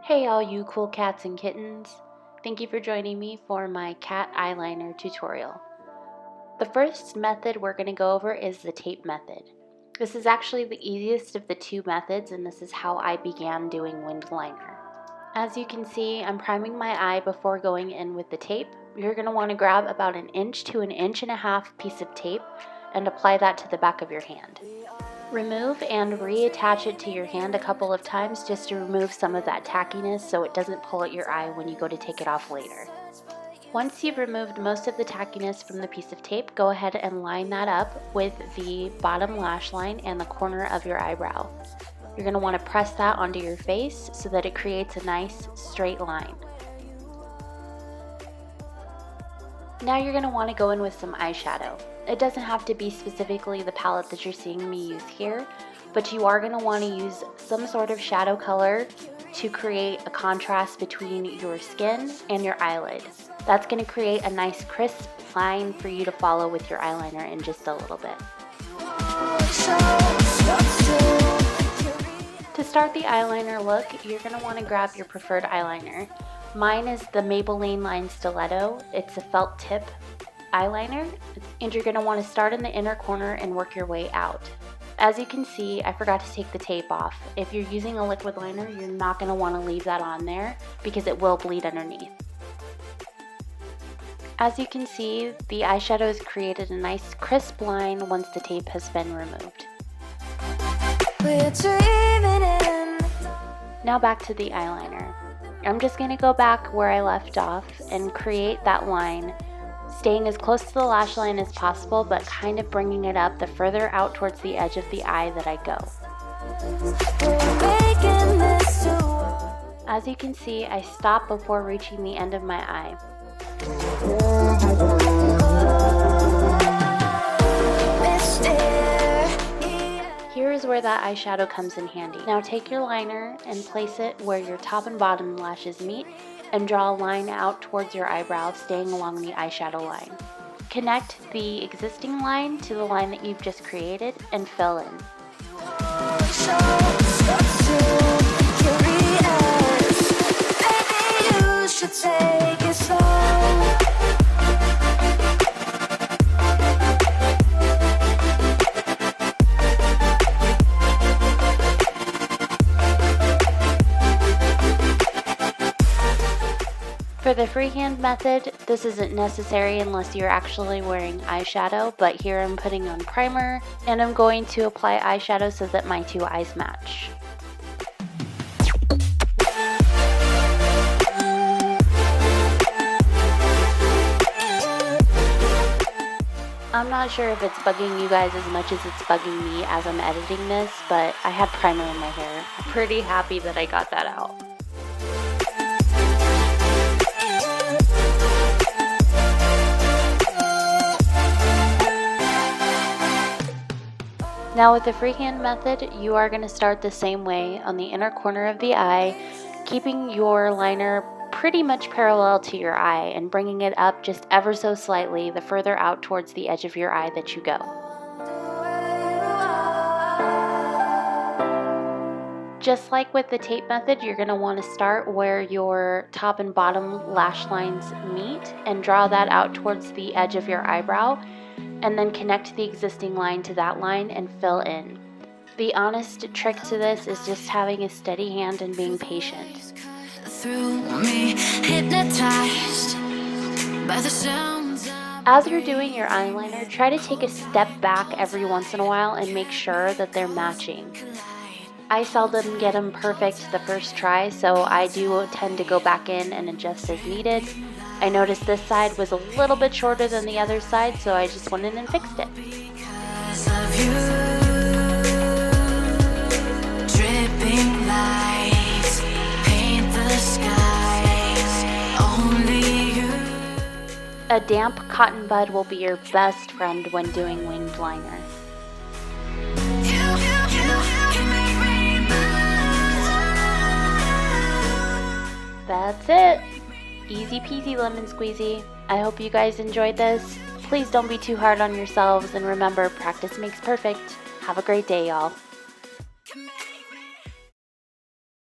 Hey all you cool cats and kittens. Thank you for joining me for my cat eyeliner tutorial. The first method we're going to go over is the tape method. This is actually the easiest of the two methods, and this is how I began doing winged liner. As you can see, I'm priming my eye before going in with the tape. You're going to want to grab about 1 inch to 1.5 inches piece of tape and apply that to the back of your hand. Remove and reattach it to your hand a couple of times just to remove some of that tackiness so it doesn't pull at your eye when you go to take it off later. Once you've removed most of the tackiness from the piece of tape, go ahead and line that up with the bottom lash line and the corner of your eyebrow. You're going to want to press that onto your face so that it creates a nice straight line. Now you're going to want to go in with some eyeshadow. It doesn't have to be specifically the palette that you're seeing me use here, but you are going to want to use some sort of shadow color to create a contrast between your skin and your eyelid. That's going to create a nice crisp line for you to follow with your eyeliner in just a little bit. To start the eyeliner look, you're going to want to grab your preferred eyeliner. Mine is the Maybelline line Stiletto. It's a felt tip eyeliner, and you're going to want to start in the inner corner and work your way out. As you can see, I forgot to take the tape off. If you're using a liquid liner, you're not going to want to leave that on there because it will bleed underneath. As you can see, the eyeshadow has created a nice crisp line once the tape has been removed. Now back to the eyeliner. I'm just going to go back where I left off and create that line, staying as close to the lash line as possible, but kind of bringing it up the further out towards the edge of the eye that I go. As you can see, I stop before reaching the end of my eye. Here is where that eyeshadow comes in handy. Now take your liner and place it where your top and bottom lashes meet and draw a line out towards your eyebrow, staying along the eyeshadow line. Connect the existing line to the line that you've just created and fill in. For the freehand method, this isn't necessary unless you're actually wearing eyeshadow, but here I'm putting on primer and I'm going to apply eyeshadow so that my two eyes match. I'm not sure if it's bugging you guys as much as it's bugging me as I'm editing this, but I had primer in my hair. I'm pretty happy that I got that out. Now with the freehand method, you are going to start the same way on the inner corner of the eye, keeping your liner pretty much parallel to your eye and bringing it up just ever so slightly the further out towards the edge of your eye that you go. Just like with the tape method, you're going to want to start where your top and bottom lash lines meet and draw that out towards the edge of your eyebrow, and then connect the existing line to that line and fill in. The honest trick to this is just having a steady hand and being patient. As you're doing your eyeliner, try to take a step back every once in a while and make sure that they're matching. I seldom get them perfect the first try, so I do tend to go back in and adjust as needed. I noticed this side was a little bit shorter than the other side, so I just went in and fixed it. A damp cotton bud will be your best friend when doing winged liner. That's it! Easy peasy lemon squeezy. I hope you guys enjoyed this. Please don't be too hard on yourselves, and remember, practice makes perfect. Have a great day, y'all.